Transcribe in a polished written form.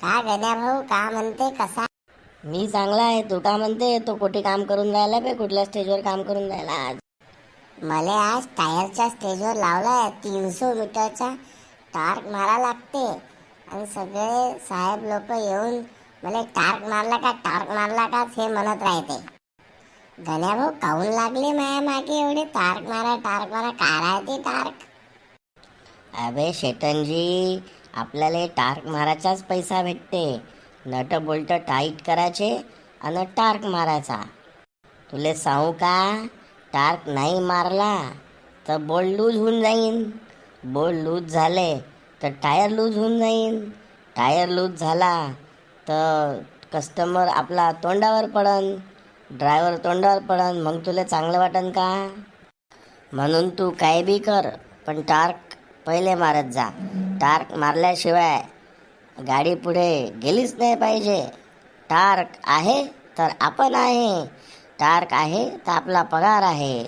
का गण्या भाऊ, का म्हणते, कसा? मी चांगला आहे. तू का म्हणते? तो कुठे काम करून राहिला बे? कुठल्या स्टेजवर काम करून राहिला आज? मला आज टायरच्या स्टेजवर लावलाय. 300 मीटरचा टार्क मारा लागते आणि सगळे साहेब लोक येऊन मला टार्क मारला का, टार्क मारला का हे म्हणत राहते. गण्या भाऊ, काऊन लागले माया मागे एवढे टार्क मारा टार्क मारा? काय राहते टार्क? अबे शेटनजी, आपल्याला टार्क मारायचाच पैसा भेटते. नट बोल्ट टाईट करायचे आणि टार्क मारायचा. तुले सांगू का, टार्क नाही मारला तर बोल्ट लूज होऊन जाईन. बोल्ट लूज झाले तर टायर लूज होऊन जाईन. टायर लूज झाला तर कस्टमर आपला तोंडावर पडन, ड्रायव्हर तोंडावर पडन. मग तुला चांगलं वाटन का? म्हणून तू काय बी कर, पण टार्क पहिले मारत जा. टार्क मारल्याशिवाय गाडी पुढे गेलीच नाही पाहिजे. टार्क आहे तर आपण आहे, टार्क आहे तर आपला पगार आहे.